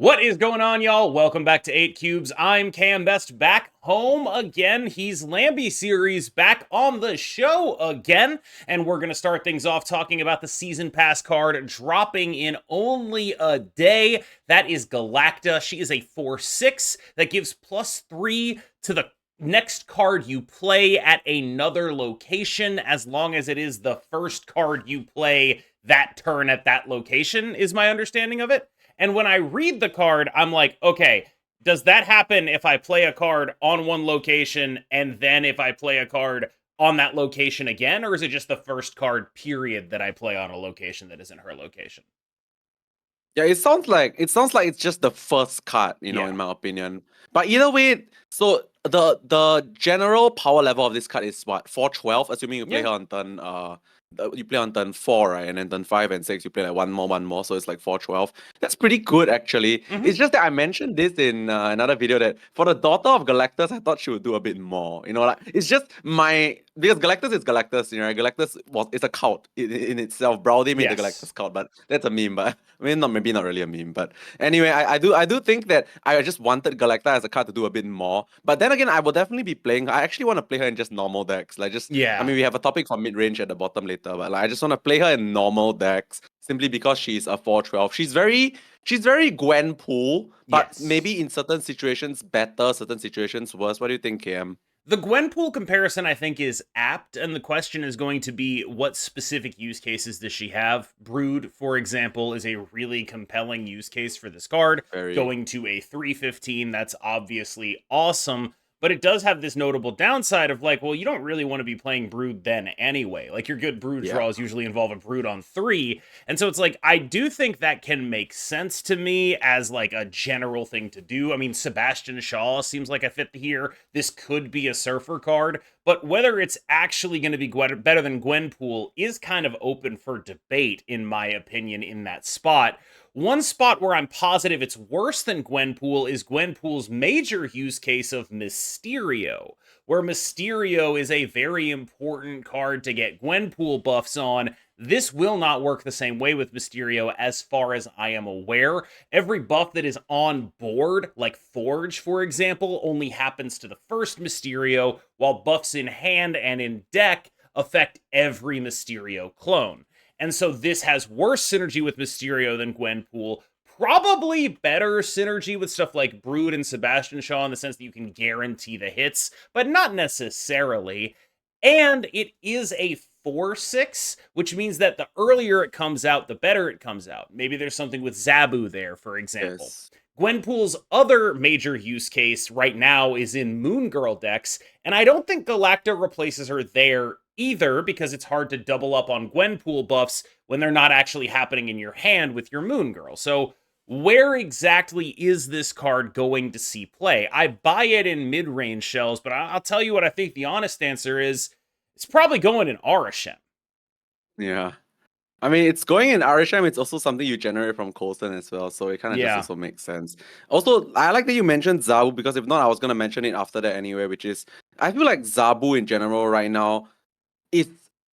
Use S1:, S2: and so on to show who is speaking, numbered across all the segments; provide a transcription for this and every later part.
S1: What is going on, y'all? Welcome back to 8 Cubes. I'm Cam Best, back home again. He's Lambie Series, back on the show again. And we're going to start things off talking about the Season Pass card dropping in only a day. That is Galacta. She is a 4/6 that gives +3 to the next card you play at another location, as long as it is the first card you play that turn at that location, is my understanding of it. And when I read the card, I'm like, okay, does that happen if I play a card on one location and then if I play a card on that location again? Or is it just the first card, period, that I play on a location that isn't her location?
S2: Yeah, it sounds like it's just the first card,
S1: Yeah.
S2: in my opinion. But either way, so the general power level of this card is what, 412, assuming you play
S1: Yeah.
S2: her on turn 4, right? And then turn 5 and 6, you play like one more, so it's like 412. That's pretty good actually.
S1: Mm-hmm.
S2: It's just that I mentioned this in another video that for the daughter of Galactus, I thought she would do a bit more. Like it's just because Galactus is Galactus, right? Galactus it's a cult in itself. Browdy made the
S1: Yes.
S2: Galactus cult, but that's a meme. But I mean, maybe not really a meme, but anyway, I do think that I just wanted Galacta as a card to do a bit more. But then again, I will definitely be playing. I actually want to play her in just normal decks. I
S1: Yeah.
S2: mean, we have a topic for mid range at the bottom later, but I just want to play her in normal decks simply because she's a 4/12. She's very Gwenpool, but
S1: Yes.
S2: maybe in certain situations better, certain situations worse. What do you think, KM?
S1: The Gwenpool comparison, I think, is apt, and the question is going to be, what specific use cases does she have? Brood, for example, is a really compelling use case for this card.
S2: Very.
S1: Going to a 3/15, that's obviously awesome, but it does have this notable downside of like, well, you don't really want to be playing Brood then anyway. Like, your good Brood
S2: Yeah.
S1: draws usually involve a Brood on 3, and so it's like, I do think that can make sense to me as like a general thing to do. I mean, Sebastian Shaw seems like a fit here. This could be a Surfer card, but whether it's actually going to be better than Gwenpool is kind of open for debate, in my opinion, in that spot. One spot where I'm positive it's worse than Gwenpool is Gwenpool's major use case of Mysterio, where Mysterio is a very important card to get Gwenpool buffs on. This will not work the same way with Mysterio as far as I am aware. Every buff that is on board, like Forge, for example, only happens to the first Mysterio, while buffs in hand and in deck affect every Mysterio clone. And so this has worse synergy with Mysterio than Gwenpool. Probably better synergy with stuff like Brood and Sebastian Shaw in the sense that you can guarantee the hits, but not necessarily. And it is a 4/6, which means that the earlier it comes out, the better it comes out. Maybe there's something with Zabu there, for example.
S2: Yes.
S1: Gwenpool's other major use case right now is in Moon Girl decks, and I don't think Galacta replaces her there either, because it's hard to double up on Gwenpool buffs when they're not actually happening in your hand with your Moon Girl. So where exactly is this card going to see play? I buy it in mid-range shells, but I'll tell you what I think the honest answer is. It's probably going in Arishem.
S2: Yeah. I mean, it's going in Arishem. It's also something you generate from Colson as well, so it kind of just also makes sense. Also, I like that you mentioned Zabu, because if not, I was going to mention it after that anyway, which is, I feel like Zabu in general right now,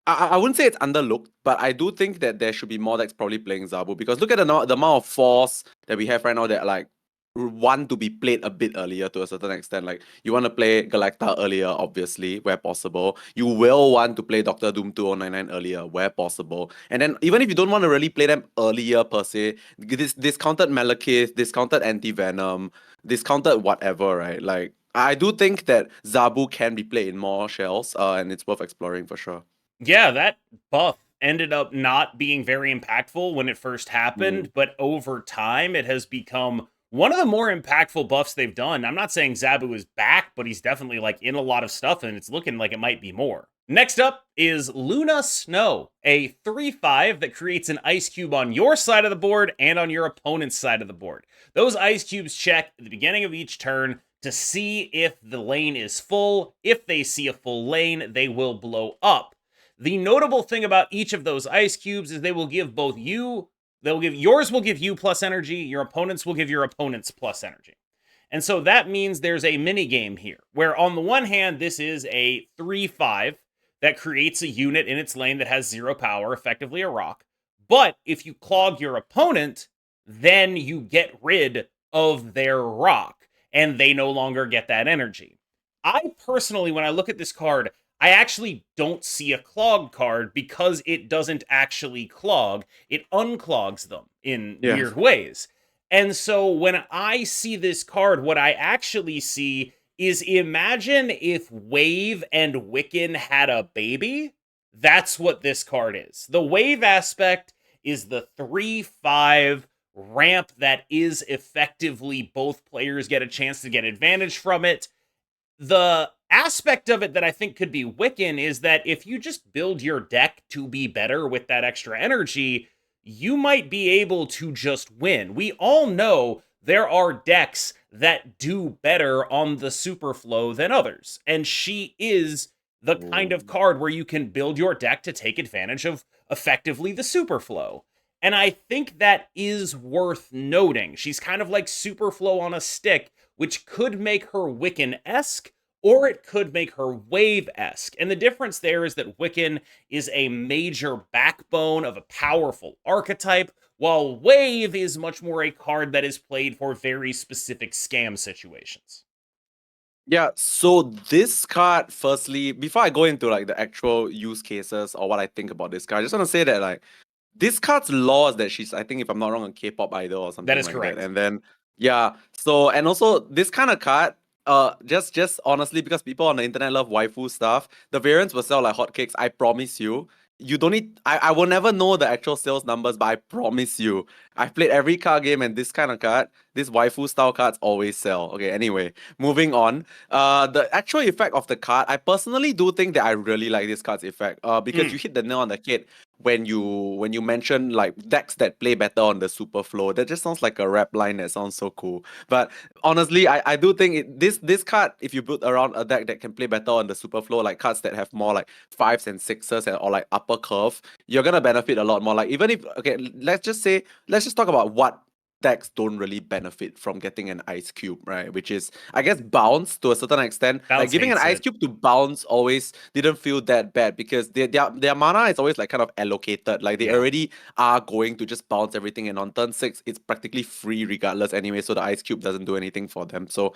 S2: I wouldn't say it's underlooked, but I do think that there should be more decks probably playing Zabu, because look at the amount of force that we have right now that like want to be played a bit earlier to a certain extent. Like, you want to play Galacta earlier, obviously, where possible. You will want to play Doctor Doom 2099 earlier, where possible. And then even if you don't want to really play them earlier per se, this discounted Malekith, discounted Anti-Venom, discounted whatever, right? Like, I do think that Zabu can be played in more shells, and it's worth exploring for sure.
S1: Yeah, that buff ended up not being very impactful when it first happened, but over time it has become one of the more impactful buffs they've done. I'm not saying Zabu is back, but he's definitely like in a lot of stuff, and it's looking like it might be more. Next up is Luna Snow, a 3/5 that creates an ice cube on your side of the board and on your opponent's side of the board. Those ice cubes check at the beginning of each turn to see if the lane is full. If they see a full lane, they will blow up. The notable thing about each of those ice cubes is they will give both you, yours will give you plus energy, your opponents will give your opponents plus energy. And so that means there's a mini game here, where on the one hand, this is a 3/5 that creates a unit in its lane that has 0 power, effectively a rock. But if you clog your opponent, then you get rid of their rock, and they no longer get that energy. I personally, when I look at this card, I actually don't see a clog card because it doesn't actually clog. It unclogs them in
S2: Yeah.
S1: weird ways. And so when I see this card, what I actually see is, imagine if Wave and Wiccan had a baby. That's what this card is. The Wave aspect is the 3/5 ramp that is effectively both players get a chance to get advantage from it. The aspect of it that I think could be Wiccan is that if you just build your deck to be better with that extra energy, you might be able to just win. We all know there are decks that do better on the Superflow than others, and she is the kind of card where you can build your deck to take advantage of effectively the Superflow. And I think that is worth noting. She's kind of like Superflow on a stick, which could make her Wiccan-esque, or it could make her Wave-esque. And the difference there is that Wiccan is a major backbone of a powerful archetype, while Wave is much more a card that is played for very specific scam situations.
S2: Yeah, so this card, firstly, before I go into like the actual use cases or what I think about this card, I just want to say that like this card's law is that she's, I think, if I'm not wrong, a K-pop idol or something
S1: That is
S2: like
S1: correct.
S2: that. And then yeah, so and also this kind of card, just honestly, because people on the internet love waifu stuff, the variants will sell like hotcakes. I promise you. You don't need. I will never know the actual sales numbers, but I promise you, I've played every card game, and this kind of card, this waifu style cards always sell. Okay, anyway, moving on. The actual effect of the card, I personally do think that I really like this card's effect. Because you hit the nail on the head when you mention like decks that play better on the Superflow. That just sounds like a rap line that sounds so cool. But honestly, I do think this card, if you build around a deck that can play better on the Superflow, like cards that have more like 5s and 6s or like upper curve, you're gonna benefit a lot more. Like even if okay, let's just talk about what decks don't really benefit from getting an ice cube, right? Which is, I guess, bounce to a certain extent. Like
S1: Bounce
S2: giving an
S1: hates
S2: ice
S1: it.
S2: cube to bounce always didn't feel that bad because their mana is always like kind of allocated. Like they
S1: Yeah.
S2: already are going to just bounce everything, and on turn 6, it's practically free regardless anyway. So the ice cube doesn't do anything for them. So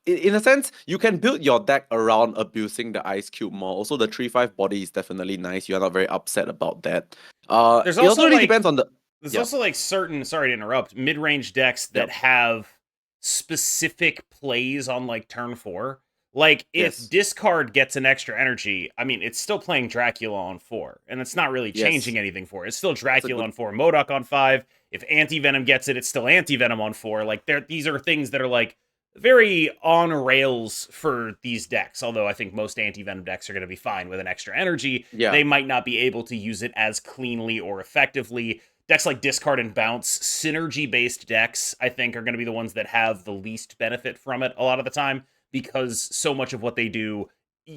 S2: in a sense, you can build your deck around abusing the ice cube more. Also, the 3/5 body is definitely nice. You're not very upset about that.
S1: There's
S2: It also
S1: also
S2: really
S1: like
S2: depends on the
S1: There's
S2: yeah.
S1: also like certain, sorry to interrupt, mid-range decks that
S2: Yep.
S1: have specific plays on like turn 4. Like if
S2: Yes.
S1: discard gets an extra energy, I mean, it's still playing Dracula on 4, and it's not really
S2: Yes.
S1: changing anything for it. It's still
S2: That's a
S1: Dracula
S2: good.
S1: on 4, MODOK on 5. If Anti-Venom gets it, it's still Anti-Venom on 4. Like these are things that are like very on rails for these decks. Although I think most Anti-Venom decks are going to be fine with an extra energy,
S2: Yeah.
S1: they might not be able to use it as cleanly or effectively. Decks like Discard and Bounce, synergy-based decks, I think, are going to be the ones that have the least benefit from it a lot of the time, because so much of what they do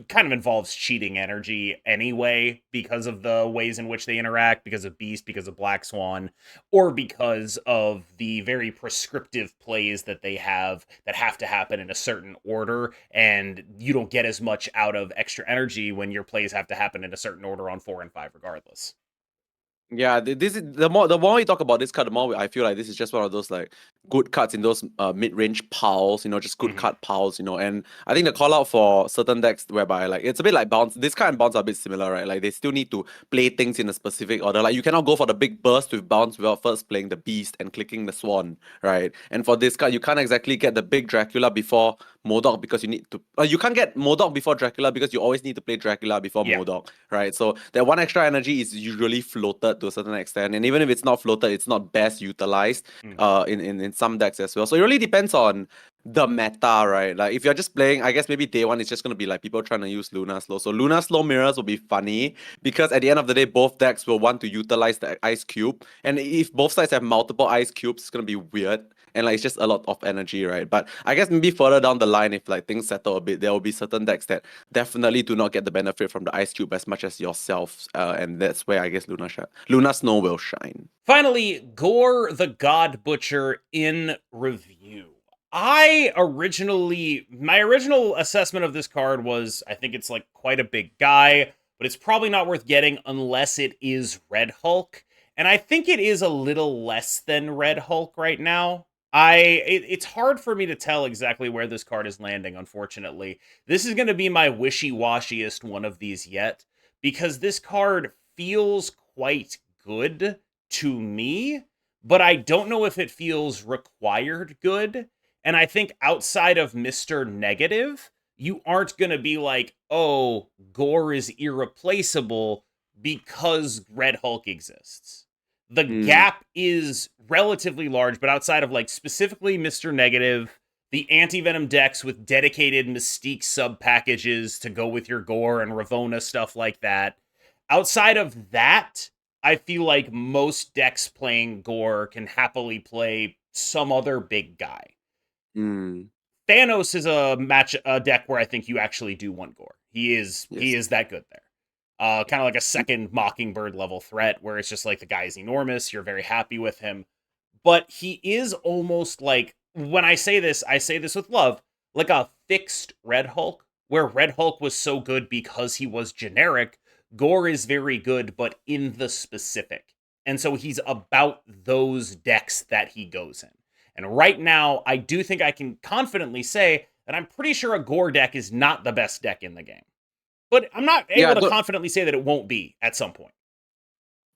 S1: kind of involves cheating energy anyway, because of the ways in which they interact, because of Beast, because of Black Swan, or because of the very prescriptive plays that they have that have to happen in a certain order, and you don't get as much out of extra energy when your plays have to happen in a certain order on 4 and 5 regardless.
S2: Yeah, this is the more we talk about this card, the more I feel like this is just one of those like good cards in those mid-range piles, just good
S1: Mhm.
S2: card piles, and I think the call out for certain decks whereby like it's a bit like bounce. This card and bounce are a bit similar, right? Like they still need to play things in a specific order. Like you cannot go for the big burst with bounce without first playing the beast and clicking the swan, right? And for this card, you can't exactly get the big Dracula before MODOK because you need to. You can't get MODOK before Dracula because you always need to play Dracula before
S1: Yeah.
S2: MODOK, right? So that one extra energy is usually floated to a certain extent, and even if it's not floated, it's not best utilized
S1: Mhm.
S2: in some decks as well. So it really depends on the meta, right? Like if you're just playing, I guess maybe day one it's just gonna be like people trying to use Luna Slow. So Luna Slow mirrors will be funny because at the end of the day, both decks will want to utilize the ice cube, and if both sides have multiple ice cubes, it's gonna be weird. And like it's just a lot of energy, right? But I guess maybe further down the line, if like things settle a bit, there will be certain decks that definitely do not get the benefit from the ice cube as much as yourself, and that's where I guess Luna Snow will shine.
S1: Finally, Gorr the God Butcher in review. My original assessment of this card was, I think it's like quite a big guy, but it's probably not worth getting unless it is Red Hulk. And I think it is a little less than Red Hulk right now. It's hard for me to tell exactly where this card is landing, unfortunately. This is going to be my wishy-washiest one of these yet, because this card feels quite good to me, but I don't know if it feels required good. And I think outside of Mr. Negative, you aren't going to be like, oh, Gorr is irreplaceable because Red Hulk exists. The
S2: Mm,
S1: gap is relatively large, but outside of like specifically Mr. Negative, the anti-venom decks with dedicated Mystique sub packages to go with your Gorr and Ravonna stuff like that. Outside of that, I feel like most decks playing Gorr can happily play some other big guy.
S2: mm,
S1: Thanos is a deck where I think you actually do want Gorr. He
S2: yes.
S1: is that good there. Kind of like a second Mockingbird level threat where it's just like the guy is enormous, you're very happy with him. But he is almost like, when I say this with love, like a fixed Red Hulk, where Red Hulk was so good because he was generic. Gorr is very good, but in the specific. And so he's about those decks that he goes in. And right now, I do think I can confidently say that I'm pretty sure a Gorr deck is not the best deck in the game. But I'm not able
S2: Yeah,
S1: to confidently say that it won't be at some point.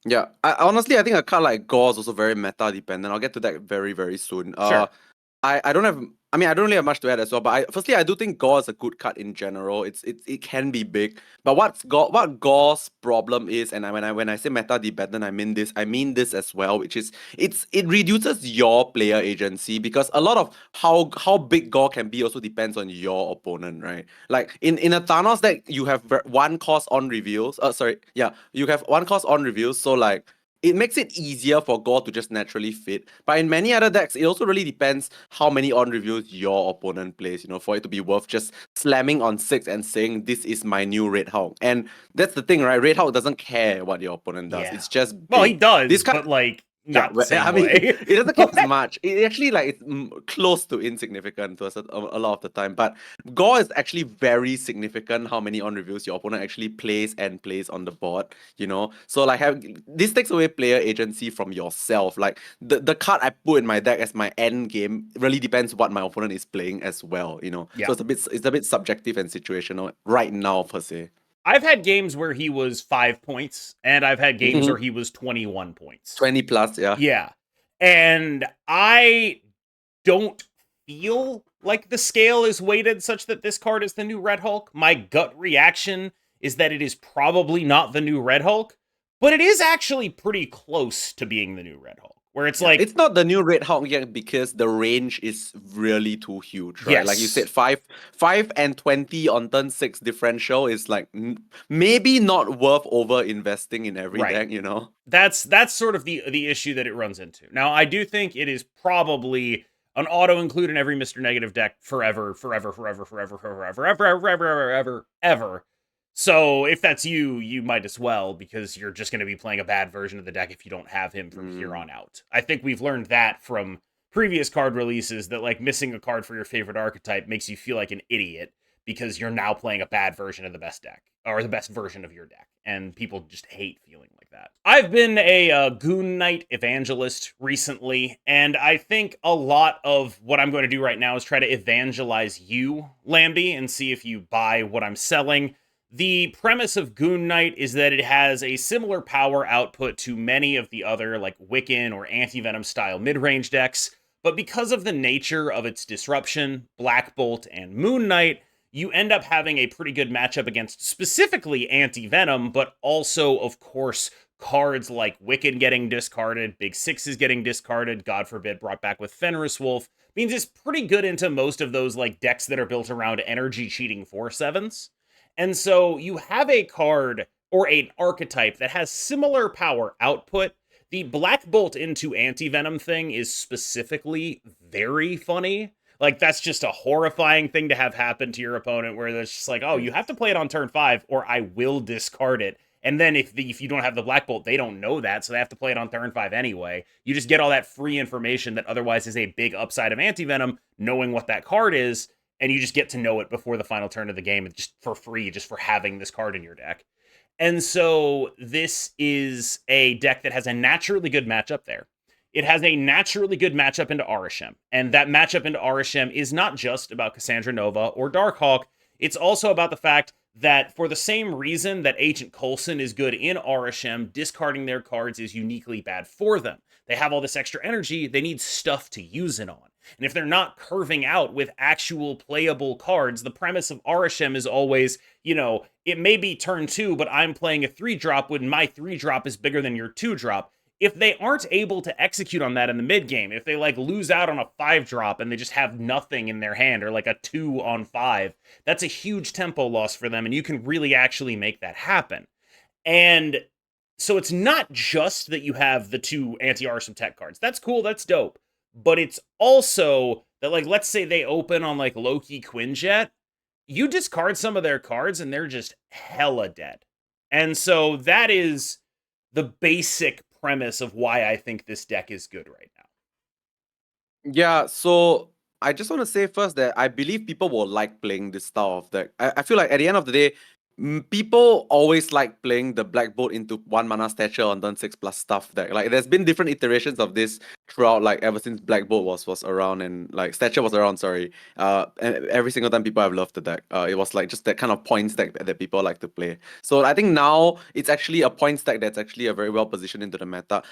S2: yeah. Honestly, I think a card like Gore is also very meta dependent. I'll get to that very, very soon.
S1: Sure.
S2: I don't have. I mean, I don't really have much to add as well. But firstly, I do think Gore is a good card in general. It can be big. But what Gore's problem is, and when I say meta dependent, I mean this as well, which is it reduces your player agency because a lot of how big Gore can be also depends on your opponent, right? Like in a Thanos deck, you have one cost on reveals. You have one cost on reveals. So like it makes it easier for Gore to just naturally fit. But in many other decks, it also really depends how many on reviews your opponent plays, for it to be worth just slamming on 6 and saying, this is my new Red Hulk. And that's the thing, right? Red Hulk doesn't care what your opponent does.
S1: Yeah.
S2: It's just
S1: Well, he
S2: big. This
S1: does,
S2: kind
S1: but like
S2: yeah,
S1: not the
S2: I
S1: same
S2: mean,
S1: way.
S2: it doesn't care as much. It actually like it's close to insignificant to a lot of the time. But Gore is actually very significant. How many on reviews your opponent actually plays and plays on the board. So like this takes away player agency from yourself. Like the card I put in my deck as my end game really depends what my opponent is playing as well. So
S1: Yeah.
S2: it's a bit subjective and situational right now per se.
S1: I've had games where he was 5 points, and I've had games where he was 21 points.
S2: 20 plus, yeah.
S1: Yeah. And I don't feel like the scale is weighted such that this card is the new Red Hulk. My gut reaction is that it is probably not the new Red Hulk, but it is actually pretty close to being the new Red Hulk. Where it's
S2: Yeah,
S1: like,
S2: it's not the new Red Hulk yet because the range is really too huge, right? Like you
S1: yes,
S2: said, five and 20 on turn 6 differential is like maybe not worth over investing in every
S1: right.
S2: deck.
S1: That's sort of the issue that it runs into. Now, I do think it is probably an auto include in every Mr. Negative deck forever, forever, forever, forever, forever, forever, ever, ever, ever, ever. So if that's you, you might as well because you're just going to be playing a bad version of the deck if you don't have him from here
S2: Mm,
S1: on out. I think we've learned that from previous card releases that like missing a card for your favorite archetype makes you feel like an idiot because you're now playing a bad version of the best deck or the best version of your deck, and people just hate feeling like that. I've been a Goon Knight evangelist recently, and I think a lot of what I'm going to do right now is try to evangelize you, Lambie, and see if you buy what I'm selling. The premise of Goon Knight is that it has a similar power output to many of the other, like Wiccan or Anti-Venom style mid-range decks, but because of the nature of its disruption, Black Bolt and Moon Knight, you end up having a pretty good matchup against specifically Anti-Venom, but also, of course, cards like Wiccan getting discarded, Big Sixes getting discarded, God forbid, brought back with Fenris Wolf, means it's pretty good into most of those like decks that are built around energy cheating 4/7s. And so you have a card or an archetype that has similar power output. The Black Bolt into Anti-Venom thing is specifically very funny. Like, that's just a horrifying thing to have happen to your opponent where it's just like, oh,
S2: yes.
S1: you have to play it on turn 5 or I will discard it. And then if you don't have the Black Bolt, they don't know that, so they have to play it on turn 5 anyway. You just get all that free information that otherwise is a big upside of Anti-Venom, knowing what that card is, and you just get to know it before the final turn of the game just for free, just for having this card in your deck. And so this is a deck that has a naturally good matchup there. it has a naturally good matchup into Arishem. And that matchup into Arishem is not just about Cassandra Nova or Darkhawk. It's also about the fact that for the same reason that Agent Coulson is good in Arishem, discarding their cards is uniquely bad for them. They have all this extra energy, they need stuff to use it on. And if they're not curving out with actual playable cards, the premise of Arishem is always, it may be turn 2, but I'm playing a 3-drop when my 3-drop is bigger than your 2-drop. If they aren't able to execute on that in the mid game, if they lose out on a 5-drop and they just have nothing in their hand, or a 2 on 5, that's a huge tempo loss for them, and you can really actually make that happen. And so it's not just that you have the 2 anti-Arishem tech cards. That's cool, that's dope. But it's also that, let's say they open on, Loki Quinjet, you discard some of their cards and they're just hella dead. And so that is the basic premise of why I think this deck is good right now.
S2: Yeah, so I just want to say first that I believe people will like playing this style of deck. I feel like at the end of the day, people always like playing the Black Bolt into 1 mana stature on turn 6 plus stuff deck. There's been different iterations of this throughout, ever since Black Bolt was around and stature was around, sorry. And every single time people have loved the deck. It was just that kind of points deck that people like to play. So I think now it's actually a points deck that's actually a very well positioned into the meta.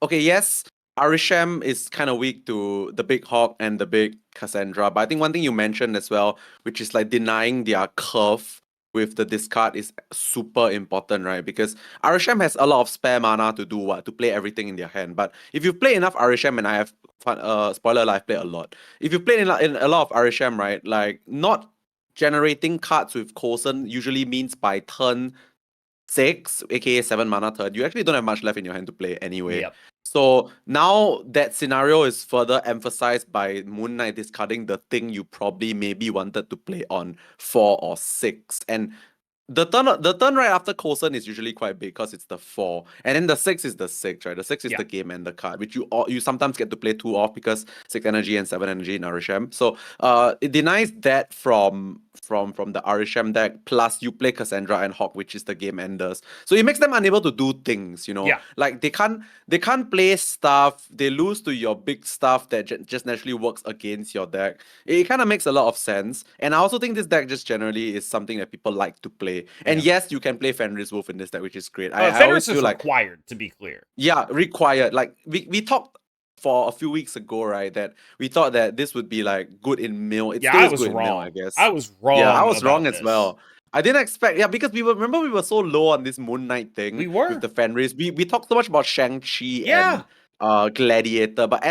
S2: Okay, yes, Arishem is kind of weak to the Big Hawk and the Big Cassandra, but I think one thing you mentioned as well, which is denying their curve with the discard, is super important, right? Because Arishem has a lot of spare mana to do what? To play everything in their hand. But if you play enough Arishem, and I have spoiler alert, I've played a lot. If you play in a lot of Arishem, right, not generating cards with Coulson usually means by turn 6, aka 7 mana turn, you actually don't have much left in your hand to play anyway.
S1: Yep.
S2: So now that scenario is further emphasized by Moon Knight discarding the thing you probably maybe wanted to play on 4 or 6. And the turn right after Coulson is usually quite big because it's the 4. And then the 6 is the 6, right? The 6 is the game and the card, which you sometimes get to play 2 off because 6 energy and 7 energy in Arishem. So it denies that from the Arishem deck, plus you play Cassandra and Hawk, which is the game enders. So it makes them unable to do things,
S1: Yeah.
S2: They can't play stuff, they lose to your big stuff that just naturally works against your deck. It kind of makes a lot of sense. And I also think this deck just generally is something that people like to play. And yes, you can play Fenris Wolf in this deck, which is great. I always feel
S1: required, to be clear.
S2: Yeah, required. We talked for a few weeks ago, right, that we thought that this would be good in mill. It stays good in mill, I guess.
S1: I was wrong.
S2: Yeah, I was wrong as well. I didn't expect, because we were so low on this Moon Knight thing.
S1: We were
S2: with the Fenris. We talked so much about Shang-Chi and Gladiator, but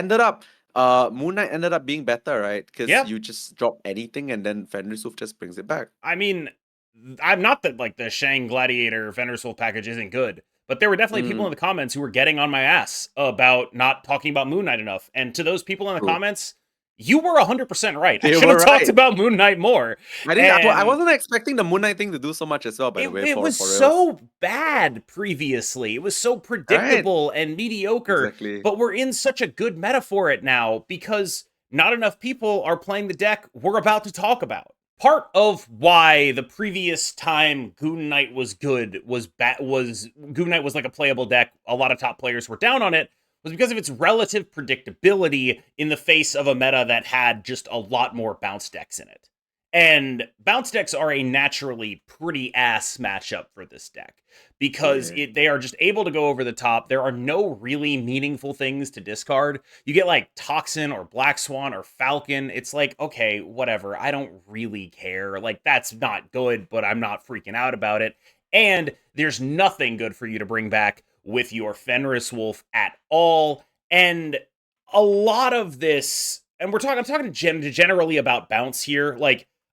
S2: Moon Knight ended up being better, right? Because you just drop anything and then Fenris Wolf just brings it back.
S1: I mean, I'm not that the Shang Gladiator Fenris Wolf package isn't good, but there were definitely people in the comments who were getting on my ass about not talking about Moon Knight enough. And to those people in the comments, you were 100% right. I should have talked about Moon Knight more.
S2: I wasn't expecting the Moon Knight thing to do so much as well, by the way.
S1: It was so bad previously. It was so predictable and mediocre.
S2: Exactly.
S1: But we're in such a good meta for it now because not enough people are playing the deck we're about to talk about. Part of why the previous time Goon Knight was good was Goon Knight was a playable deck. A lot of top players were down on it. Was because of its relative predictability in the face of a meta that had just a lot more bounce decks in it. And bounce decks are a naturally pretty ass matchup for this deck because they are just able to go over the top. There are no really meaningful things to discard. You get Toxin or Black Swan or Falcon. It's okay, whatever. I don't really care. That's not good, but I'm not freaking out about it. And there's nothing good for you to bring back with your Fenris Wolf at all. And a lot of this, and I'm talking generally about bounce here,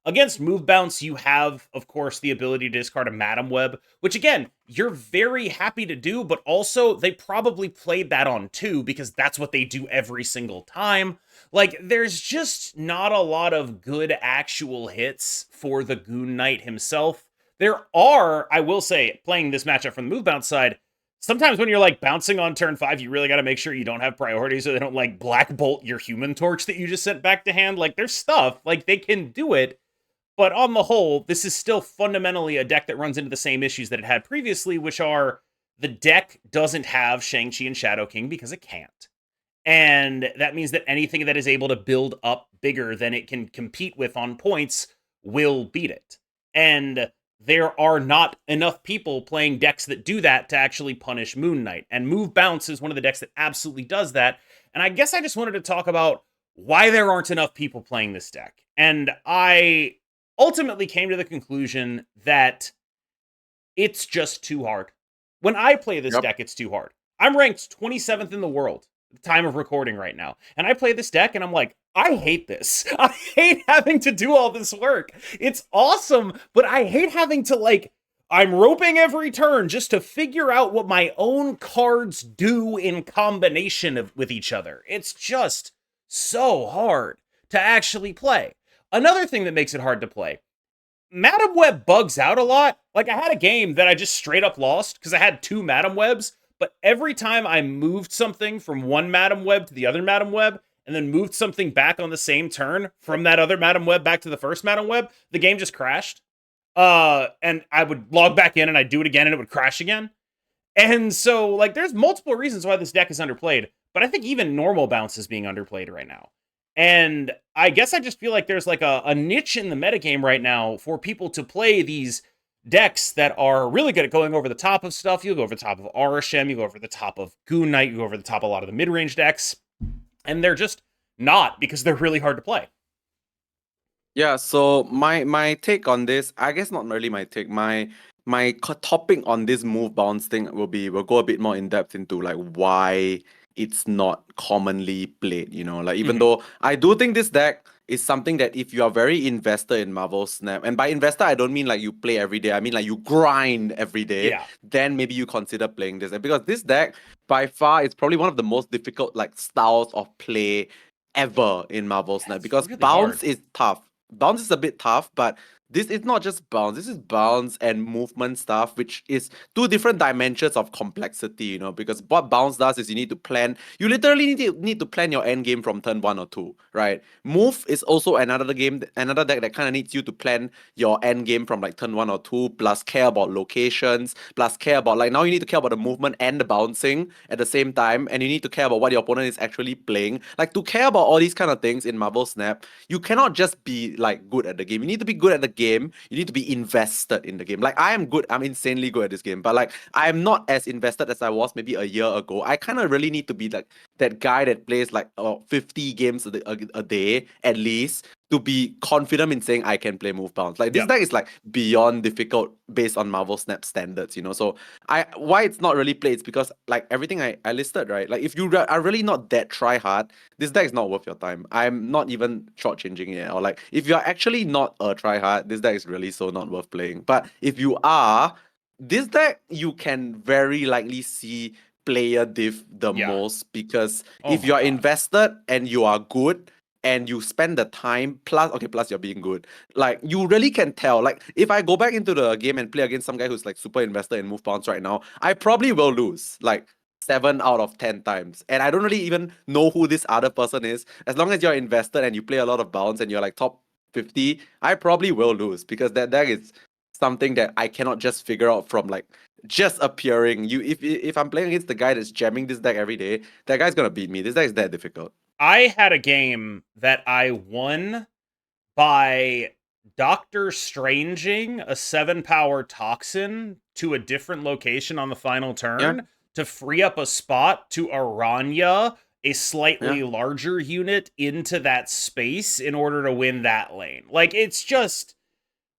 S1: against move bounce, you have, of course, the ability to discard a Madam Web, which again, you're very happy to do, but also they probably played that on 2 because that's what they do every single time. There's just not a lot of good actual hits for the Goon Knight himself. There are, I will say, playing this matchup from the move bounce side, sometimes when you're bouncing on turn 5, you really got to make sure you don't have priority so they don't Black Bolt your Human Torch that you just sent back to hand. There's stuff, they can do it. But on the whole, this is still fundamentally a deck that runs into the same issues that it had previously, which are the deck doesn't have Shang-Chi and Shadow King because it can't. And that means that anything that is able to build up bigger than it can compete with on points will beat it. And there are not enough people playing decks that do that to actually punish Moon Knight. And Move Bounce is one of the decks that absolutely does that. And I guess I just wanted to talk about why there aren't enough people playing this deck. And I ultimately came to the conclusion that it's just too hard. When I play this deck, it's too hard. I'm ranked 27th in the world at the time of recording right now. And I play this deck and I'm like, I hate this. I hate having to do all this work. It's awesome, but I hate having to I'm roping every turn just to figure out what my own cards do in combination with each other. It's just so hard to actually play. Another thing that makes it hard to play, Madam Web bugs out a lot. Like, I had a game that I just straight up lost because I had 2 Madam Webs, but every time I moved something from one Madam Web to the other Madam Web, and then moved something back on the same turn from that other Madam Web back to the first Madam Web, the game just crashed. And I would log back in and I'd do it again and it would crash again. And so, there's multiple reasons why this deck is underplayed, but I think even normal bounce is being underplayed right now. And I guess I just feel like there's a niche in the metagame right now for people to play these decks that are really good at going over the top of stuff. You'll go over the top of Arishem, you go over the top of Goon Knight, you go over the top of a lot of the mid-range decks. And they're just not, because they're really hard to play.
S2: Yeah, so my take on this, I guess not really my take. My topic on this move bounce thing we'll go a bit more in depth into why it's not commonly played, even though I do think this deck is something that if you are very invested in Marvel Snap, and by investor I don't mean you play every day, I mean you grind every day, then maybe you consider playing this. Because this deck by far is probably one of the most difficult styles of play ever in Marvel Snap, because
S1: really
S2: bounce
S1: hard.
S2: is tough. Bounce is a bit tough, but this is not just bounce. This is bounce and movement stuff, which is 2 different dimensions of complexity, because what bounce does is you need to plan. You literally need to plan your end game from turn 1 or 2, right? Move is also another deck that kind of needs you to plan your end game from turn 1 or 2, plus care about locations, plus care about now you need to care about the movement and the bouncing at the same time, and you need to care about what your opponent is actually playing. To care about all these kind of things in Marvel Snap, you cannot just be good at the game. You need to be good at the game. You need to be invested in the game. I am good. I'm insanely good at this game, but I am not as invested as I was maybe a year ago. I kind of really need to be that guy that plays 50 games a day at least, to be confident in saying I can play move bounce. This deck is beyond difficult based on Marvel Snap standards, So why it's not really played is because everything I listed, right? If you are really not that try hard, this deck is not worth your time. I'm not even shortchanging it. Or if you're actually not a try hard, this deck is really so not worth playing. But if you are, this deck you can very likely see player diff the most, because if you are invested and you are good, and you spend the time, plus you're being good, you really can tell. If I go back into the game and play against some guy who's super invested in move bounce right now, I probably will lose 7 out of 10 times, and I don't really even know who this other person is. As long as you're invested and you play a lot of bounce and you're top 50, I probably will lose, because that deck is something that I cannot just figure out from just appearing. If I'm playing against the guy that's jamming this deck every day, that guy's gonna beat me. This deck is that difficult.
S1: I had a game that I won by Doctor Stranging a 7-power toxin to a different location on the final turn to free up a spot to Aranya, a slightly larger unit, into that space in order to win that lane. It's just...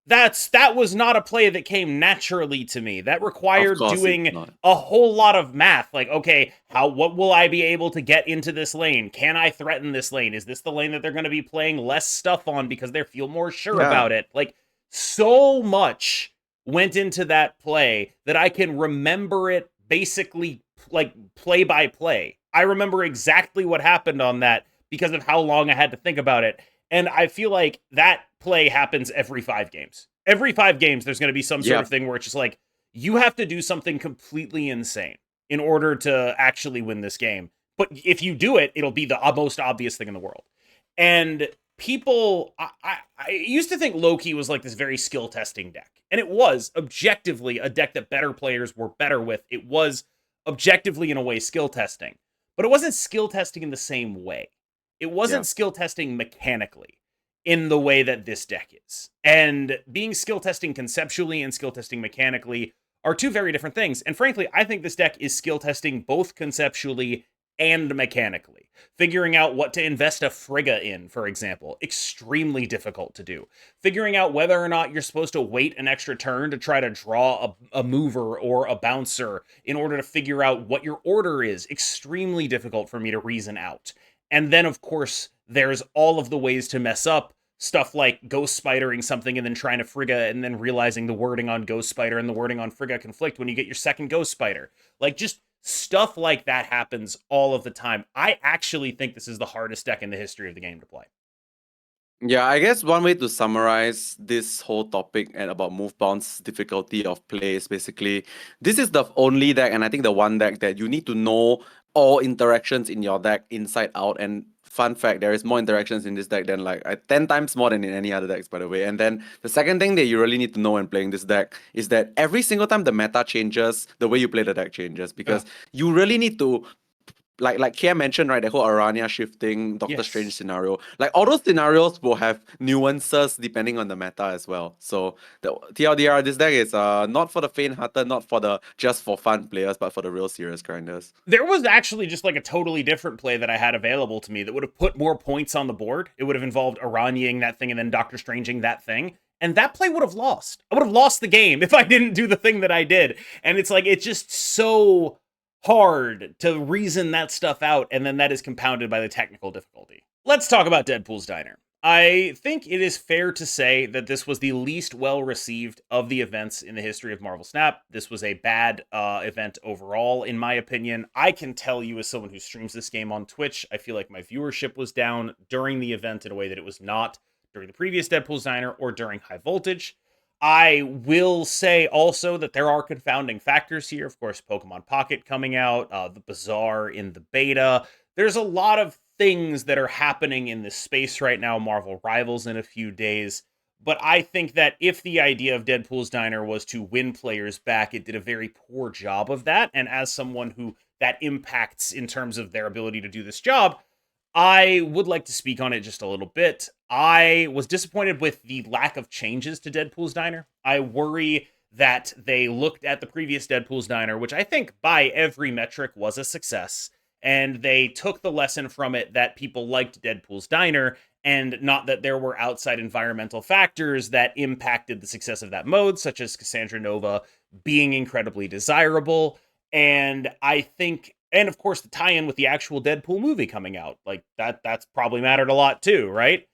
S1: That was not a play that came naturally to me. That required doing a whole lot of math. Okay, what will I be able to get into this lane? Can I threaten this lane? Is this the lane that they're going to be playing less stuff on because they feel more sure about it? So much went into that play that I can remember it basically play by play. I remember exactly what happened on that because of how long I had to think about it. And I feel like that play happens every 5 games. Every 5 games, there's going to be some sort of thing where it's just you have to do something completely insane in order to actually win this game. But if you do it, it'll be the most obvious thing in the world. And people, I used to think Loki was this very skill testing deck. And it was objectively a deck that better players were better with. It was objectively, in a way, skill testing. but it wasn't skill testing in the same way. It
S2: Yeah.
S1: wasn't skill testing mechanically in the way that this deck is. And being skill testing conceptually and skill testing mechanically are two very different things. And frankly, I think this deck is skill testing both conceptually and mechanically. Figuring out what to invest a Frigga in, for example, extremely difficult to do. Figuring out whether or not you're supposed to wait an extra turn to try to draw a mover or a bouncer in order to figure out what your order is, extremely difficult for me to reason out. And then, of course, there's all of the ways to mess up stuff like Ghost Spidering something and then trying to Frigga and then realizing the wording on Ghost Spider and the wording on Frigga conflict when you get your second Ghost Spider. Like, just stuff like that happens all of the time. I actually think this is the hardest deck in the history of the game to play.
S2: Yeah, I guess one way to summarize this whole topic and about move bounce difficulty of play is basically this is the only deck, and I think the one deck that you need to know all interactions in your deck inside out. And fun fact, there is more interactions in this deck than 10 times more than in any other decks, by the way. And then the second thing that you really need to know when playing this deck is that every single time the meta changes, the way you play the deck changes, because you really need to like Kia mentioned, right, the whole Aranya shifting, Doctor Strange scenario. Like all those scenarios will have nuances depending on the meta as well. So the TLDR, this deck is not for the faint-hearted, not for the just for fun players, but for the real serious grinders.
S1: There was actually just like a totally different play that I had available to me that would have put more points on the board. It would have involved Aranyaing that thing and then Doctor Stranging that thing. And that play would have lost. I would have lost the game if I didn't do the thing that I did. And it's like, it's just so hard to reason that stuff out, and then that is compounded by the technical difficulty. Let's talk about Deadpool's Diner. I think it is fair to say that this was the least well received of the events in the history of Marvel Snap. This was a bad event overall, in my opinion. I can tell you, as someone who streams this game on Twitch, I feel like my viewership was down during the event in a way that it was not during the previous Deadpool's Diner or during High Voltage. I will say also that there are confounding factors here. Of course, Pokemon Pocket coming out, the Bazaar in the beta. There's a lot of things that are happening in this space right now. Marvel Rivals in a few days. But I think that if the idea of Deadpool's Diner was to win players back, it did a very poor job of that. And as someone who that impacts in terms of their ability to do this job, I would like to speak on it just a little bit. I was disappointed with the lack of changes to Deadpool's Diner. I worry that they looked at the previous Deadpool's Diner, which I think by every metric was a success, and they took the lesson from it that people liked Deadpool's Diner, and not that there were outside environmental factors that impacted the success of that mode, such as Cassandra Nova being incredibly desirable. And I think, and of course the tie-in with the actual Deadpool movie coming out, like that's probably mattered a lot too, right?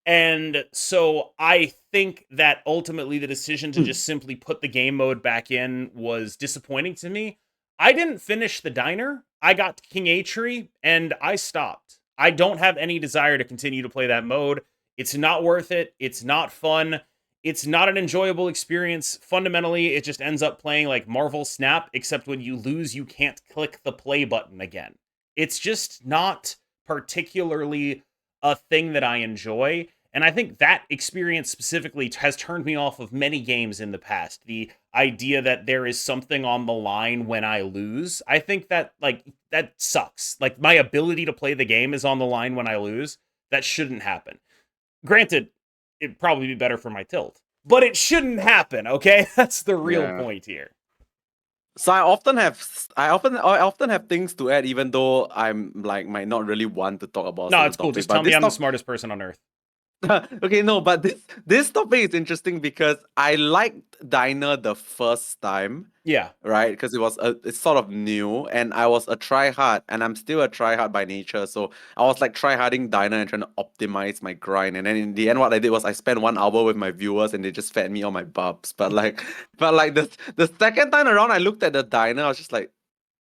S1: And so I think that ultimately the decision to just simply put the game mode back in was disappointing to me. I didn't finish the diner. I got to King Atri and I stopped. I don't have any desire to continue to play that mode. It's not worth it. It's not fun. It's not an enjoyable experience. Fundamentally, it just ends up playing like Marvel Snap, except when you lose, you can't click the play button again. It's just not particularly a thing that I enjoy. And I think that experience specifically has turned me off of many games in the past. The idea that there is something on the line when I lose, I think that, like, that sucks. Like, my ability to play the game is on the line when I lose. That shouldn't happen. Granted, it'd probably be better for my tilt, but it shouldn't happen, okay? That's the real point here.
S2: So I often have things to add, even though I'm like might not really want to talk about.
S1: No, it's cool. Just tell me I'm the smartest person on earth.
S2: Okay, no, but this topic is interesting because I liked Diner the first time.
S1: Yeah.
S2: Right? Because it's sort of new, and I was a tryhard, and I'm still a tryhard by nature. So I was like tryharding Diner and trying to optimize my grind. And then in the end, what I did was I spent 1 hour with my viewers, and they just fed me all my bubs. But the second time around, I looked at the Diner, I was just like,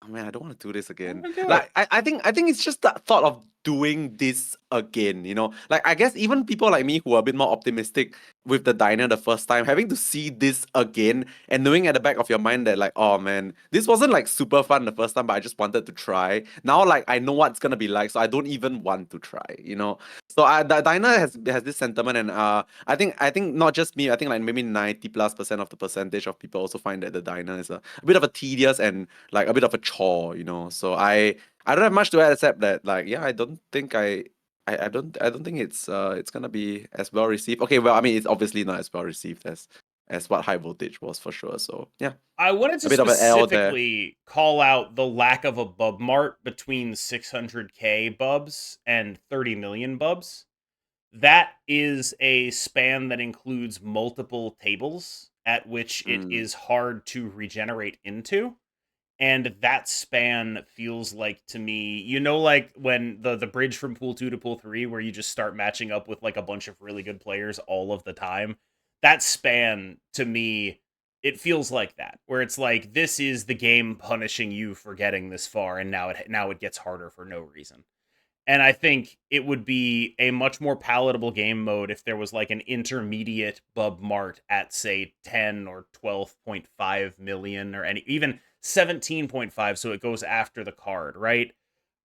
S2: oh man, I don't want to do this again. Like I think it's just the thought of doing this again, you know? Like I guess even people like me who are a bit more optimistic with the diner the first time, having to see this again and knowing at the back of your mind that like, oh man, this wasn't like super fun the first time, but I just wanted to try. Now like I know what it's gonna be like, so I don't even want to try, you know? So the diner has this sentiment, and I think not just me, I think like maybe 90+% of the percentage of people also find that the diner is a bit of a tedious and like a bit of a chore, you know? So I don't have much to add except that, like, yeah, I don't think I don't think it's gonna be as well received. Okay, well, I mean, it's obviously not as well received as what High Voltage was for sure. So yeah,
S1: I wanted
S2: a
S1: to
S2: bit of an L there.
S1: specifically call out the lack of a bub mart between 600k bubs and 30 million bubs. That is a span that includes multiple tables at which it
S2: Mm,
S1: is hard to regenerate into. And that span feels like to me, like when the bridge from pool 2 to pool 3 where you just start matching up with like a bunch of really good players all of the time. That span to me, it feels like that, where it's like this is the game punishing you for getting this far, and now it gets harder for no reason. And I think it would be a much more palatable game mode if there was like an intermediate bub mart at say 10 or 12.5 million or any even 17.5, so it goes after the card, right?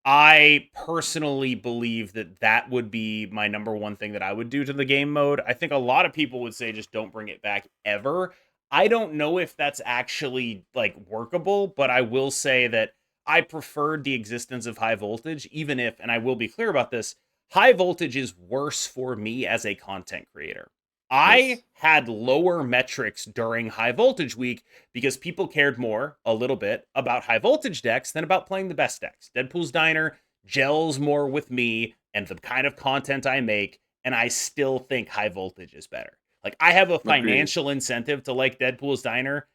S1: I personally believe that that would be my number one thing that I would do to the game mode. I think a lot of people would say just don't bring it back ever. I don't know if that's actually like workable, but I will say that I preferred the existence of high voltage, even if, and I will be clear about this, high voltage is worse for me as a content creator. I
S2: yes.
S1: had lower metrics during high voltage week because people cared more, a little bit, about high voltage decks than about playing the best decks. Deadpool's Diner gels more with me and the kind of content I make, and I still think high voltage is better. Like, I have a
S2: Agree.
S1: financial incentive to like Deadpool's Diner,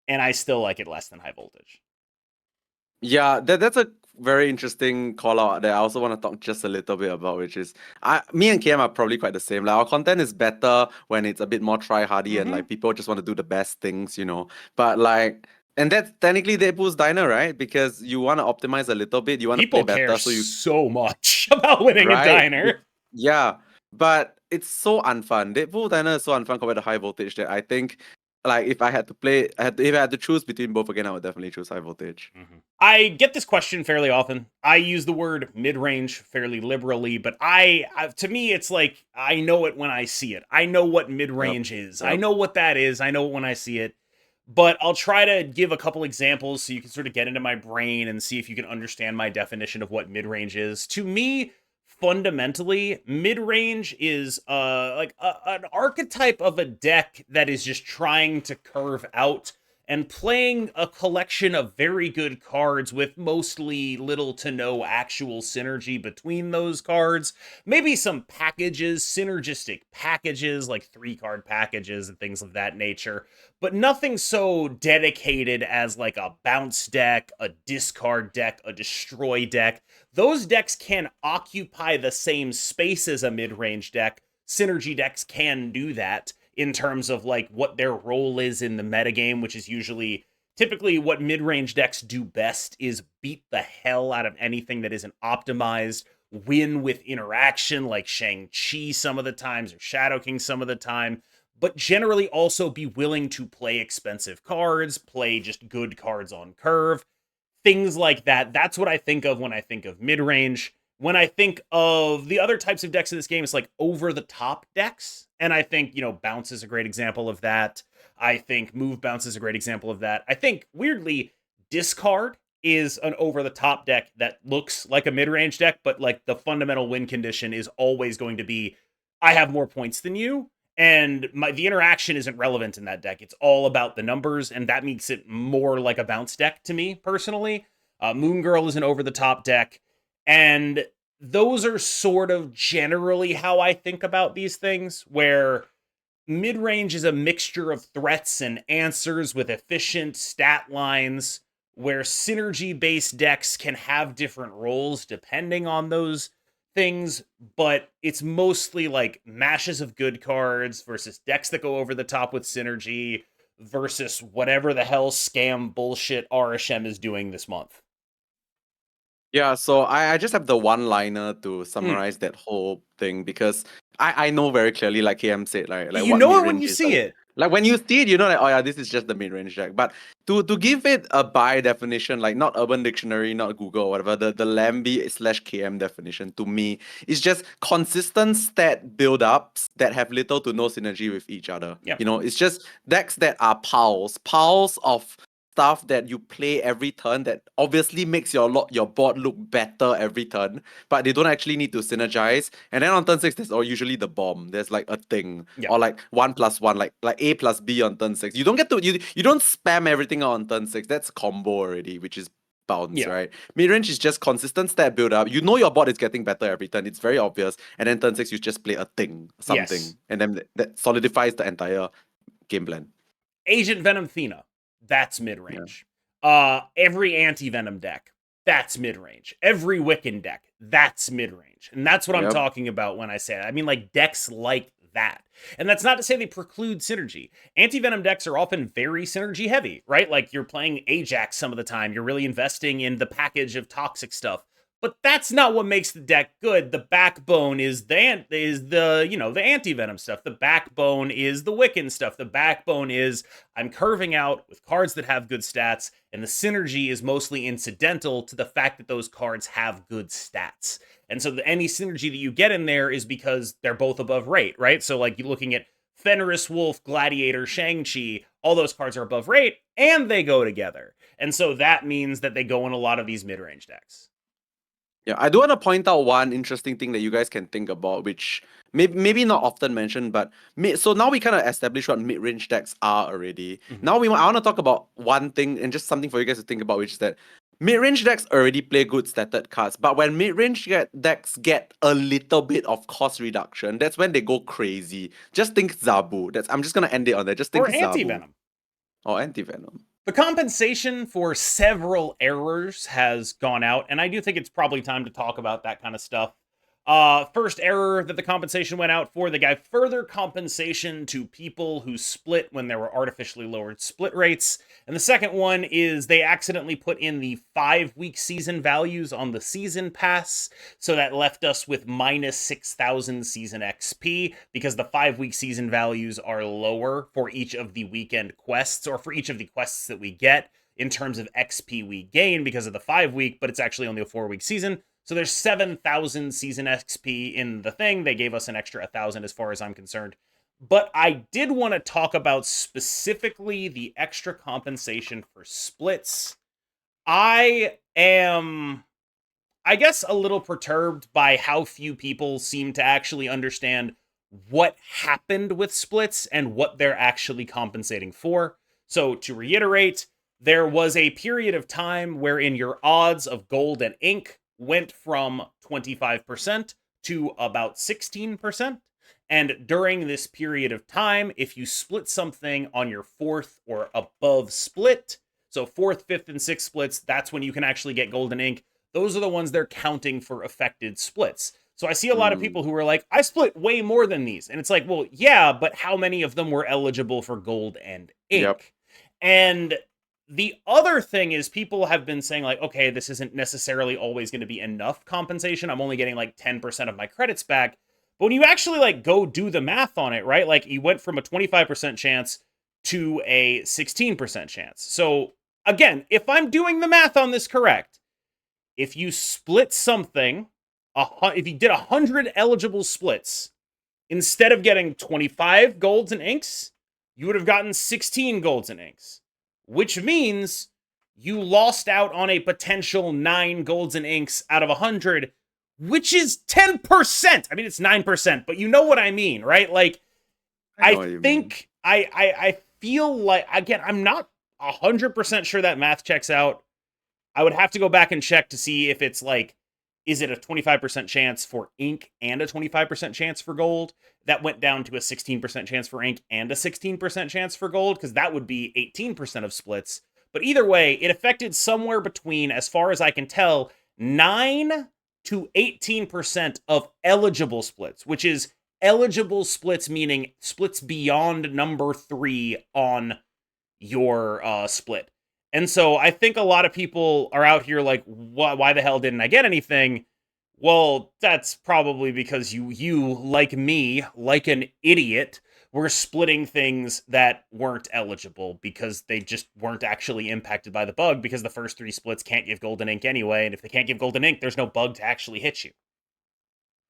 S1: and I still like it less than high voltage.
S2: Yeah, that's a very interesting call out that I also want to talk just a little bit about, which is me and KM are probably quite the same. Like our content is better when it's a bit more try hardy and
S1: Mm-hmm.
S2: like people just want to do the best things, But like, and that's technically Deadpool's Diner, right? Because you want to optimize a little bit, you want to play
S1: People care
S2: better, so you
S1: so much about winning a
S2: right?
S1: diner.
S2: Yeah, but it's so unfun. Deadpool Diner is so unfun compared to High Voltage that I think, like, if I had to play, if I had to choose between both again, I would definitely choose High Voltage.
S1: Mm-hmm. I get this question fairly often. I use the word mid-range fairly liberally, but to me it's like I know it when I see it. I know what
S2: Yep.
S1: mid-range is. I
S2: Yep.
S1: know what that is. I know it when I see it. But I'll try to give a couple examples so you can sort of get into my brain and see if you can understand my definition of what mid-range is. To me, fundamentally, mid-range is an archetype of a deck that is just trying to curve out and playing a collection of very good cards with mostly little to no actual synergy between those cards. Maybe some packages, synergistic packages like 3-card packages and things of that nature, but nothing so dedicated as like a bounce deck, a discard deck, a destroy deck. Those decks can occupy the same space as a mid-range deck. Synergy decks can do that in terms of like what their role is in the metagame, which is usually typically what mid-range decks do best is beat the hell out of anything that isn't optimized, win with interaction like Shang-Chi some of the times or Shadow King some of the time, but generally also be willing to play expensive cards, play just good cards on curve, things like that. That's what I think of when I think of mid-range. When I think of the other types of decks in this game, it's like over the top decks. And I think, bounce is a great example of that. I think move bounce is a great example of that. I think weirdly, discard is an over the top deck that looks like a mid-range deck, but like the fundamental win condition is always going to be I have more points than you, and the interaction isn't relevant in that deck. It's all about the numbers, and that makes it more like a bounce deck to me personally. Moon Girl is an over the top deck, and those are sort of generally how I think about these things. Where mid range is a mixture of threats and answers with efficient stat lines. Where synergy based decks can have different roles depending on those things, but it's mostly like mashes of good cards versus decks that go over the top with synergy versus whatever the hell scam bullshit RSM is doing this month.
S2: Yeah, so I just have the one liner to
S1: Hmm.
S2: summarize that whole thing because I know very clearly, like KM said, like
S1: You
S2: what
S1: know
S2: mid
S1: it when
S2: range
S1: you
S2: is.
S1: see it.
S2: Like when you see it, you know, like, oh yeah, this is just the mid range deck. But to give it a by definition, like not Urban Dictionary, not Google or whatever, the Lambie/KM definition to me is just consistent stat build ups that have little to no synergy with each other.
S1: Yep.
S2: You know, it's just decks that are piles of stuff that you play every turn that obviously makes your board look better every turn, but they don't actually need to synergize. And then on turn 6, there's usually the bomb. There's like a thing.
S1: Yeah.
S2: Or like 1+1, like A plus B on turn 6. You don't get to you don't spam everything on turn 6. That's combo already, which is bounce,
S1: Yeah.
S2: right? Midrange is just consistent stat build up. You know your board is getting better every turn. It's very obvious. And then turn 6, you just play a thing, something.
S1: Yes.
S2: And then that solidifies the entire game plan.
S1: Agent Venom Thena, that's mid-range. Every anti-Venom deck, that's mid-range. Every Wiccan deck, that's mid-range. And that's what I'm talking about when I say it. I mean, like, decks like that. And that's not to say they preclude synergy. Anti-Venom decks are often very synergy heavy, right? Like, you're playing Ajax some of the time. You're really investing in the package of toxic stuff. But that's not what makes the deck good. The backbone is the anti-venom stuff. The backbone is the Wiccan stuff. The backbone is I'm curving out with cards that have good stats, and the synergy is mostly incidental to the fact that those cards have good stats. And so any synergy that you get in there is because they're both above rate, right? So like you're looking at Fenris Wolf, Gladiator, Shang-Chi, all those cards are above rate, and they go together. And so that means that they go in a lot of these mid-range decks.
S2: Yeah, I do want to point out one interesting thing that you guys can think about, which maybe not often mentioned, but so now we kind of established what mid-range decks are already.
S1: Mm-hmm.
S2: Now I want to talk about one thing and just something for you guys to think about, which is that mid-range decks already play good statted cards, but when mid-range decks get a little bit of cost reduction, that's when they go crazy. Just think Zabu. I'm just gonna end it on that. Just think
S1: Or
S2: Zabu.
S1: anti-venom.
S2: Or anti-venom.
S1: The compensation for several errors has gone out, and I do think it's probably time to talk about that kind of stuff. First error that the compensation went out for, they gave further compensation to people who split when there were artificially lowered split rates. And the second one is they accidentally put in the 5-week season values on the season pass. So that left us with minus 6,000 season XP because the 5-week season values are lower for each of the weekend quests or for each of the quests that we get in terms of XP we gain because of the 5-week, but it's actually only a 4-week season. So there's 7,000 season XP in the thing. They gave us an extra 1,000 as far as I'm concerned. But I did want to talk about specifically the extra compensation for splits. I am, I guess, a little perturbed by how few people seem to actually understand what happened with splits and what they're actually compensating for. So to reiterate, there was a period of time wherein your odds of gold and ink went from 25% to about 16%. And during this period of time, if you split something on your 4th or above split, so 4th, 5th, and 6th splits, that's when you can actually get golden ink. Those are the ones they're counting for affected splits. So I see a lot of people who are like, I split way more than these. And it's like, well, yeah, but how many of them were eligible for gold and ink?
S2: Yep.
S1: And the other thing is people have been saying like, okay, this isn't necessarily always going to be enough compensation. I'm only getting like 10% of my credits back. But when you actually like go do the math on it, right? Like you went from a 25% chance to a 16% chance. So again, if I'm doing the math on this correct, if you split something, if you did 100 eligible splits, instead of getting 25 golds and inks, you would have gotten 16 golds and inks. Which means you lost out on a potential 9 golds and inks out of 100, which is 10%. I mean, it's 9%, but you know what I mean, right? Like, I think, I feel like, again, I'm not 100% sure that math checks out. I would have to go back and check to see if it's like, is it a 25% chance for ink and a 25% chance for gold? That went down to a 16% chance for ink and a 16% chance for gold, because that would be 18% of splits. But either way, it affected somewhere between, as far as I can tell, 9 to 18% of eligible splits, which is eligible splits meaning splits beyond number 3 on your split. And so I think a lot of people are out here like, why the hell didn't I get anything? Well, that's probably because you, like me, like an idiot, were splitting things that weren't eligible because they just weren't actually impacted by the bug because the first 3 splits can't give golden ink anyway. And if they can't give golden ink, there's no bug to actually hit you.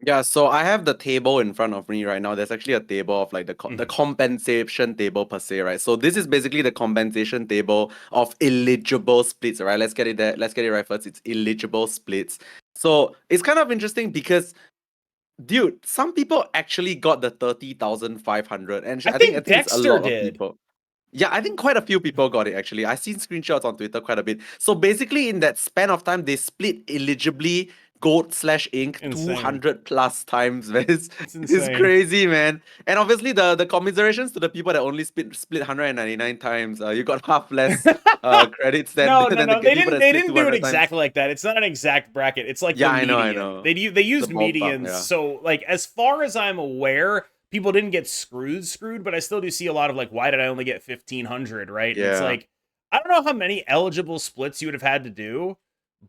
S2: Yeah, so I have the table in front of me right now. There's actually a table of like the
S1: Mhm.
S2: compensation table per se, right? So this is basically the compensation table of eligible splits, right? Let's get it there. Let's get it right first. It's eligible splits. So it's kind of interesting because, dude, some people actually got the 30,500, and
S1: I
S2: I
S1: think
S2: think it's a
S1: Dexter
S2: lot of
S1: did.
S2: people. Yeah, I think quite a few people got it actually. I've seen screenshots on Twitter quite a bit. So basically, in that span of time, they split eligibly gold slash ink
S1: Insane.
S2: 200 plus times, man.
S1: It's
S2: It's
S1: insane.
S2: crazy, man. And obviously, the commiserations to the people that only split 199 times. You got half less credits than
S1: No, no,
S2: than the
S1: no. They
S2: people
S1: didn't.
S2: that
S1: They
S2: split
S1: didn't do it
S2: 200 times.
S1: exactly like that. It's not an exact bracket. It's like the
S2: Yeah, I know, I
S1: median.
S2: know.
S1: They
S2: The
S1: used
S2: ballpark,
S1: medians.
S2: yeah.
S1: So like as far as I'm aware, people didn't get screwed. But I still do see a lot of like, why did I only get 1,500? Right? And it's
S2: Yeah.
S1: like I don't know how many eligible splits you would have had to do,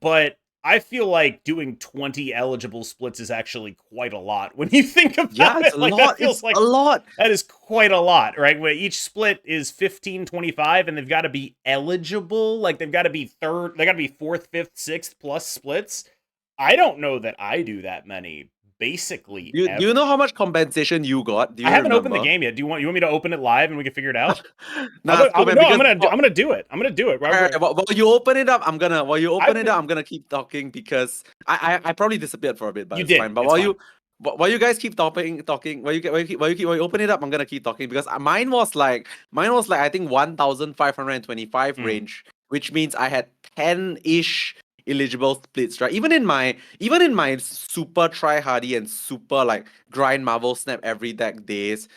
S1: but I feel like doing 20 eligible splits is actually quite a lot when you think
S2: Yeah,
S1: about
S2: it's
S1: it.
S2: a
S1: Like that
S2: lot.
S1: feels
S2: It's
S1: like
S2: a lot.
S1: that is quite a lot, right? Where each split is 1525 and they've got to be eligible. Like they've got to be third, they got to be fourth, fifth, sixth plus splits. I don't know that I do that many basically
S2: Do you know
S1: ever.
S2: how much compensation you got? Do
S1: I
S2: you
S1: haven't opened the
S2: remember?
S1: game yet. Do you want me to open it live and we can figure it out? I'll
S2: Nah,
S1: go.
S2: it's cool, man.
S1: No,
S2: Because
S1: I'm gonna do it. I'm gonna do it.
S2: all right, while you open it up,
S1: I've been.
S2: I'm gonna keep talking because I probably disappeared for a bit, but
S1: You
S2: it's fine.
S1: did.
S2: But
S1: It's fine.
S2: while you guys keep talking, while you open it up, I'm gonna keep talking because mine was like I think 1,525
S1: Mm.
S2: range, which means I had 10-ish eligible splits, right? Even in my super try hardy and super like grind Marvel Snap every deck days,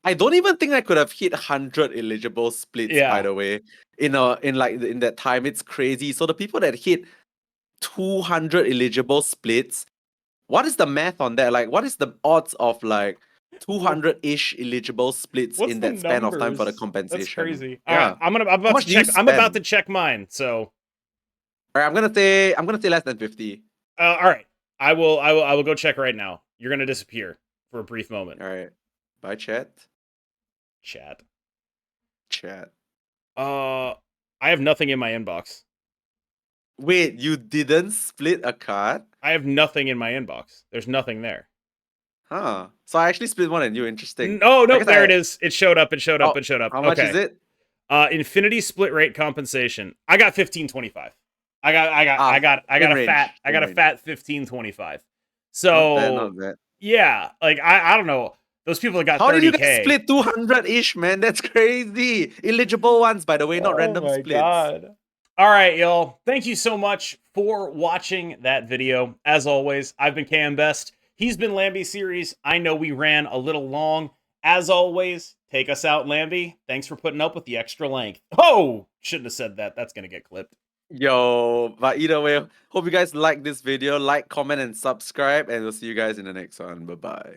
S2: I don't even think I could have hit 100 eligible splits, by
S1: Yeah.
S2: the way, in that time. It's crazy. So the people that hit 200 eligible splits, what is the math on that? Like, what is the odds of like
S1: Wha-
S2: 200-ish eligible splits
S1: What's
S2: in
S1: the
S2: that span of time for the
S1: numbers? That's
S2: compensation?
S1: crazy. All right.
S2: Yeah.
S1: I'm
S2: How
S1: about to
S2: much do you
S1: check. I'm about to
S2: spend?
S1: check mine. So
S2: All right, I'm gonna say less than 50.
S1: all right. I will go check right now. You're gonna disappear for a brief moment.
S2: All right. Bye, chat.
S1: Chat.
S2: Chat.
S1: Uh, I have nothing in my inbox.
S2: Wait, you didn't split a card?
S1: I have nothing in my inbox. There's nothing there.
S2: Huh. So I actually split more than you. Interesting.
S1: No,
S2: I
S1: no,
S2: guess
S1: there it
S2: I
S1: is. It showed up. It showed up.
S2: how
S1: It showed up.
S2: how much is
S1: Okay.
S2: it?
S1: Infinity split rate compensation. I got 1525.
S2: Ah, same range.
S1: I
S2: Same
S1: got a
S2: range.
S1: fat 1525.
S2: Not bad,
S1: So
S2: not bad.
S1: yeah, like I don't know. Those people that got
S2: How did you guys
S1: 30K.
S2: split 200-ish, man? That's crazy. Eligible ones, by the way, not
S1: Oh
S2: random
S1: my
S2: splits.
S1: god. All right, y'all. Thank you so much for watching that video. As always, I've been KM Best. He's been Lambie Series. I know we ran a little long. As always, take us out, Lambie. Thanks for putting up with the extra length. Oh, shouldn't have said that. That's going to get clipped.
S2: Yo, but either way, hope you guys like this video. Like, comment, and subscribe, and we'll see you guys in the next one. Bye-bye.